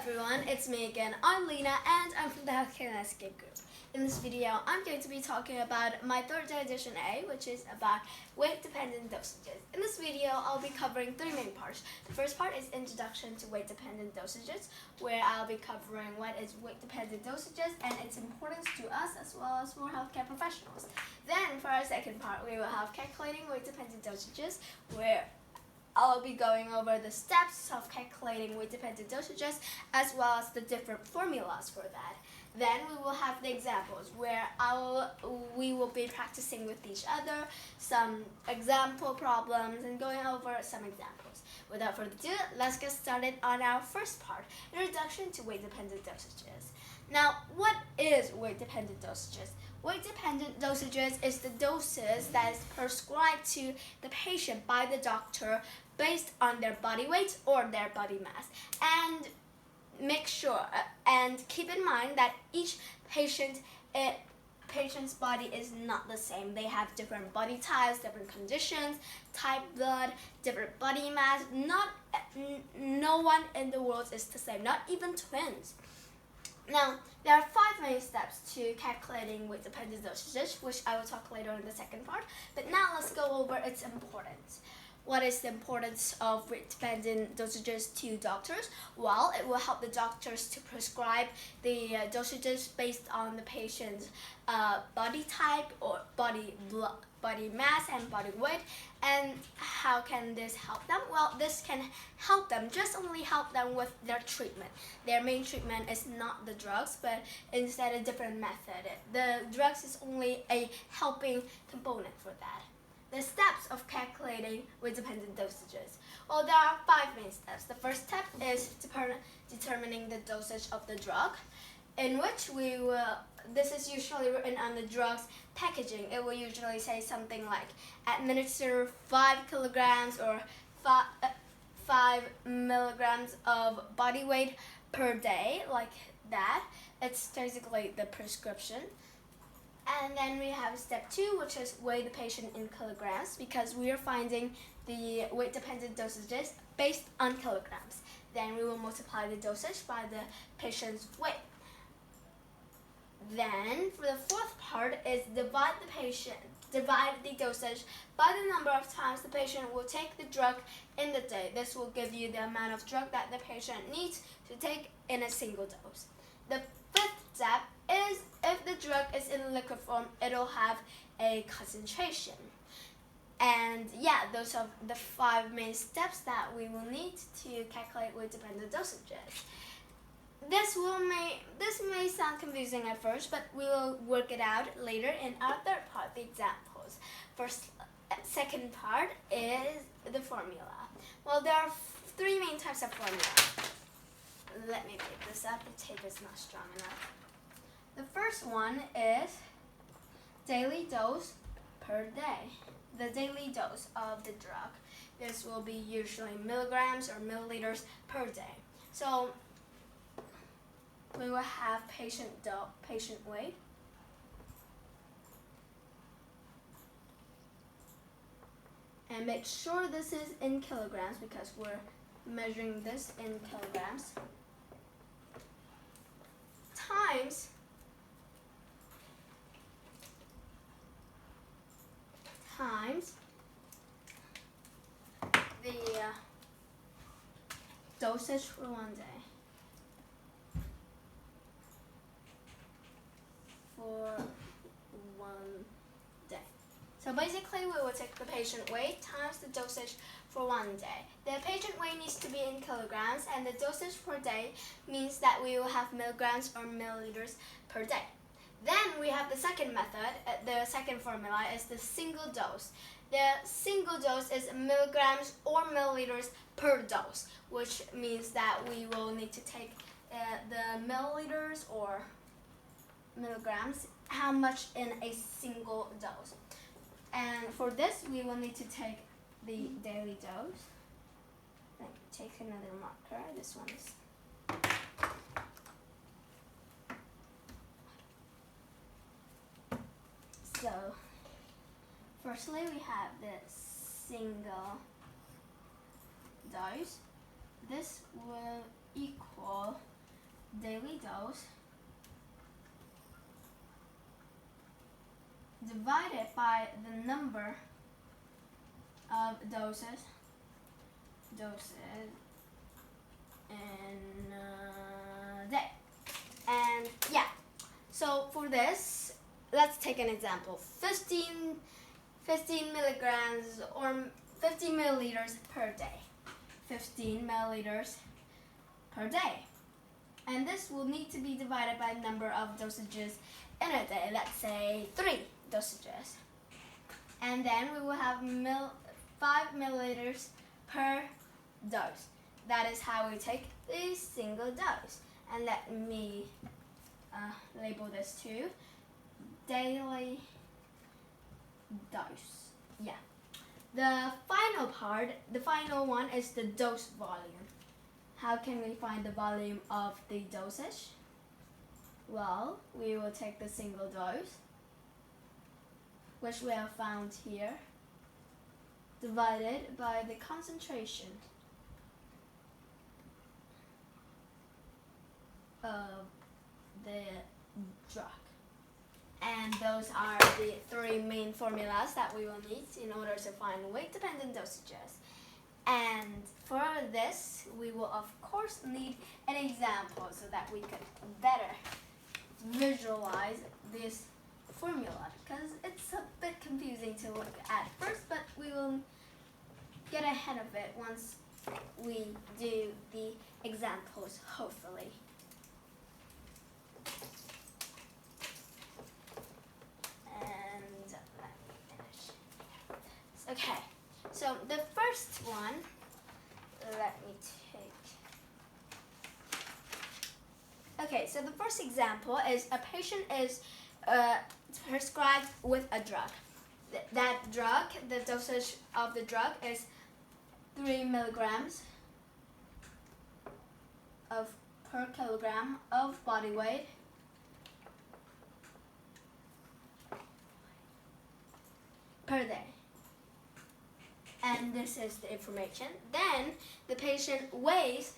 everyone, it's me again. I'm Lena and I'm from the Healthcare Landscape Group. In this video, I'm going to be talking about my third edition A, which is about weight-dependent dosages. In this video, I'll be covering three main parts. The first part is Introduction to Weight-Dependent Dosages, where I'll be covering what is weight-dependent dosages and its importance to us as well as for healthcare professionals. Then, for our second part, we will have Calculating Weight-Dependent Dosages, where I'll be going over the steps of calculating weight-dependent dosages as well as the different formulas for that. Then we will have the examples where we will be practicing with each other some example problems and going over some examples. Without further ado, let's get started on our first part, Introduction to Weight-Dependent Dosages. Now, what is weight-dependent dosages? Weight-dependent dosages is the doses that is prescribed to the patient by the doctor based on their body weight or their body mass. And make sure and keep in mind that each patient's body is not the same. They have different body types, different conditions, type blood, different body mass. No one in the world is the same, not even twins. Now, there are 5 main steps to calculating weight-dependent dosages, which I will talk later in the second part. But now let's go over its importance. What is the importance of weight-dependent dosages to doctors? Well, it will help the doctors to prescribe the dosages based on the patient's body type or body mass and body weight. And how can this help them? Well, this can help them, just only help them with their treatment. Their main treatment is not the drugs, but instead a different method. The drugs is only a helping component for that. The steps of calculating weight-dependent dosages. Well, there are 5 main steps. The first step is determining the dosage of the drug, in which this is usually written on the drug's packaging. It will usually say something like administer 5 kilograms or 5 milligrams of body weight per day, like that. It's basically the prescription. And then we have step 2, which is weigh the patient in kilograms, because we are finding the weight-dependent dosages based on kilograms. Then we will multiply the dosage by the patient's weight. Then, for the fourth part is divide the dosage by the number of times the patient will take the drug in the day. This will give you the amount of drug that the patient needs to take in a single dose. The fifth step is if the drug is in liquid form, it'll have a concentration. And yeah, those are the 5 main steps that we will need to calculate weight-dependent dosages. This may sound confusing at first, but we will work it out later in our third part, the examples. Second part is the formula. Well, there are 3 main types of formula. Let me pick this up. The tape is not strong enough. The first one is daily dose per day. The daily dose of the drug. This will be usually milligrams or milliliters per day. So we will have patient weight. And make sure this is in kilograms because we're measuring this in kilograms. Times the dosage for 1 day. So basically, we will take the patient weight times the dosage for 1 day. The patient weight needs to be in kilograms, and the dosage per day means that we will have milligrams or milliliters per day. Then we have the second method. The second formula is the single dose. The single dose is milligrams or milliliters per dose, which means that we will need to take the milliliters or milligrams, how much in a single dose. And for this, we will need to take the daily dose. Let me take another marker. This one is. So, firstly, we have the single dose. This will equal daily dose divided by the number of doses in a day. And yeah, so for this, let's take an example. 15 milligrams or 15 milliliters per day. 15 milliliters per day. And this will need to be divided by the number of dosages in a day. Let's say 3 dosages. And then we will have 5 milliliters per dose. That is how we take a single dose. And let me label this too. Daily dose. Yeah. The final one is the dose volume. How can we find the volume of the dosage? Well, we will take the single dose, which we have found here, divided by the concentration of the drug. And those are the 3 main formulas that we will need in order to find weight-dependent dosages. And for this, we will of course need an example so that we can better visualize this formula, because it's a bit confusing to look at first, but we will get ahead of it once we do the examples, hopefully. And let me finish. Okay, so the first one, let me take. Okay, so the first example is a patient is prescribed with a drug. That drug, the dosage of the drug is 3 milligrams per kilogram of body weight per day. And this is the information. Then the patient weighs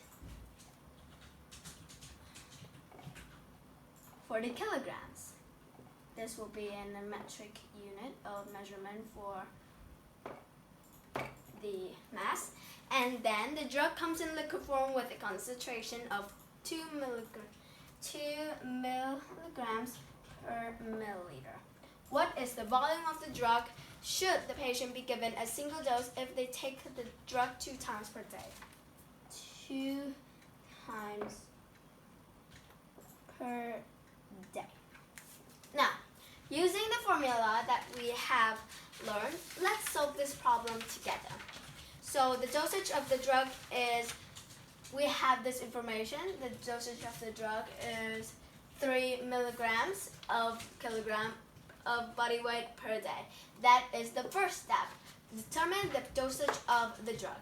40 kilograms. This will be in a metric unit of measurement for the mass. And then the drug comes in liquid form with a concentration of 2 milligrams per milliliter. What is the volume of the drug should the patient be given a single dose if they take the drug 2 times per day? 2 times per day. Now, using the formula that we have learned, let's solve this problem together. So the dosage of the drug is, we have this information, the dosage of the drug is 3 milligrams of kilogram of body weight per day. That is the first step. Determine the dosage of the drug.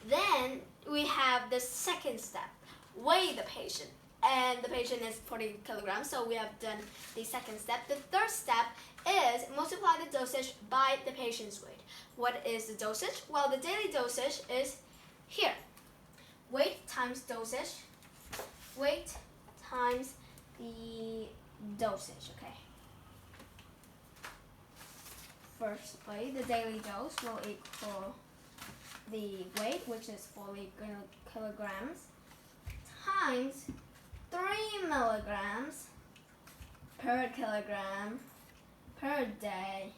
Then we have the second step. Weigh the patient. And the patient is 40 kilograms, so we have done the second step. The third step is multiply the dosage by the patient's weight. What is the dosage? Well, the daily dosage is here. Weight times dosage. Weight times the dosage, okay. Firstly, the daily dose will equal the weight, which is 40 kilograms, times 3 milligrams per kilogram per day.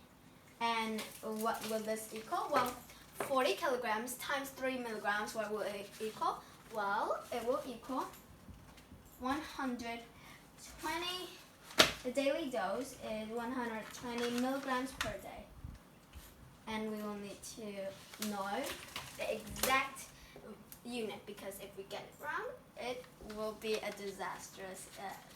And what will this equal? Well, 40 kilograms times 3 milligrams, what will it equal? Well, it will equal 120. The daily dose is 120 milligrams per day. And we will need to know the exact unit, because if we get it wrong, it will be a disastrous,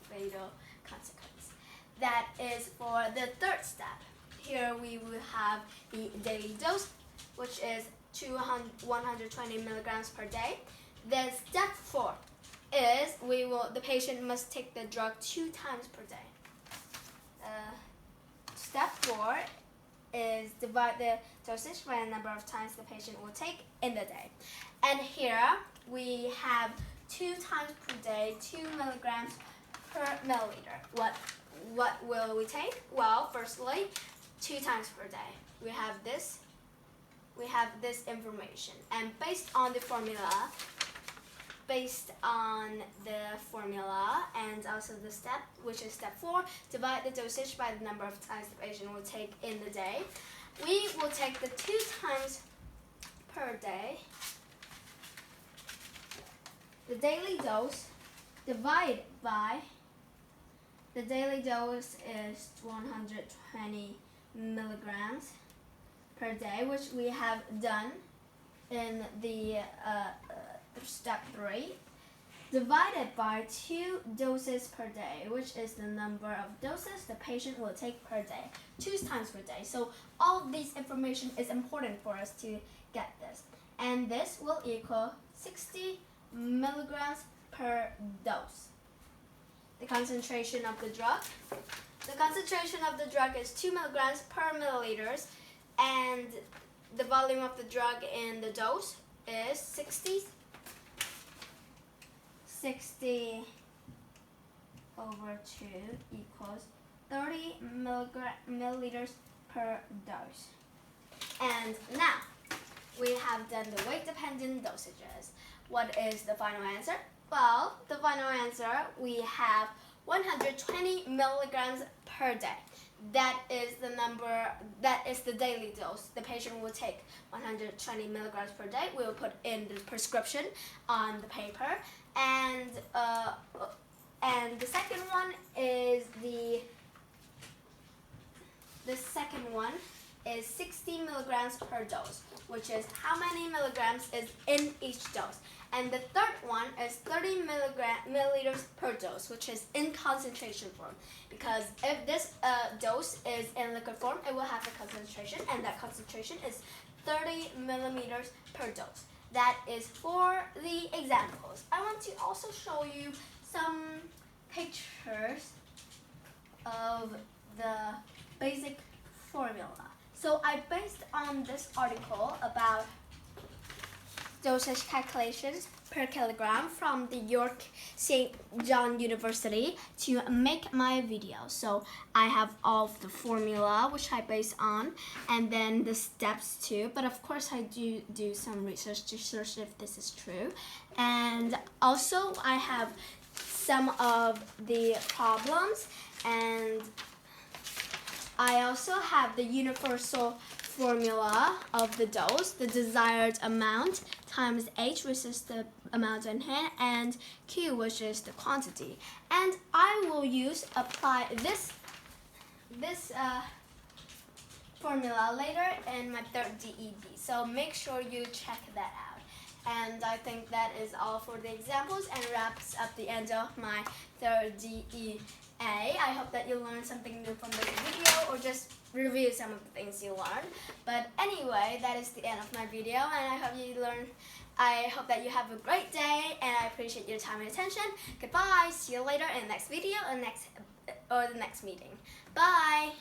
fatal consequence. That is for the third step. Here we will have the daily dose, which is 120 milligrams per day. Then step 4 is the patient must take the drug 2 times per day. Step 4 is divide the dosage by the number of times the patient will take in the day. And here we have 2 times per day, 2 milligrams per milliliter. What will we take? Well, firstly, 2 times per day. We have this information, and based on the formula and also the step, which is step 4, divide the dosage by the number of times the patient will take in the day. We will take the 2 times per day, the daily dose, divided by the daily dose is 120 milligrams per day, which we have done in the step 3, divided by 2 doses per day, which is the number of doses the patient will take per day, 2 times per day. So all of this information is important for us to get this. And this will equal 60 milligrams per dose. The concentration of the drug. The concentration of the drug is 2 milligrams per milliliters, and the volume of the drug in the dose is 60 over 2 equals 30 milliliters per dose. And now we have done the weight-dependent dosages. What is the final answer? Well, the final answer, we have 120 milligrams per day. That is the daily dose. The patient will take 120 milligrams per day. We will put in the prescription on the paper. And the second one is the second one is 60 milligrams per dose, which is how many milligrams is in each dose. And the third one is 30 milliliters per dose, which is in concentration form. Because if this dose is in liquid form, it will have a concentration, and that concentration is 30 millimeters per dose. That is for the examples. I want to also show you some pictures of the basic formula. So I based on this article about dosage calculations per kilogram from the York St. John University to make my video. So I have all of the formula which I base on, and then the steps too, but of course I do some research to search if this is true. And also I have some of the problems, and I also have the universal formula of the dose, the desired amount times H, which is the amount in hand, and Q, which is the quantity. And I will apply this formula later in my third DEB. So make sure you check that out. And I think that is all for the examples and wraps up the end of my third DEA. I hope that you learned something new from this video, or just review some of the things you learned. But anyway, that is the end of my video, and I hope that you have a great day, and I appreciate your time and attention. Goodbye. See you later in the next video or the next meeting. Bye.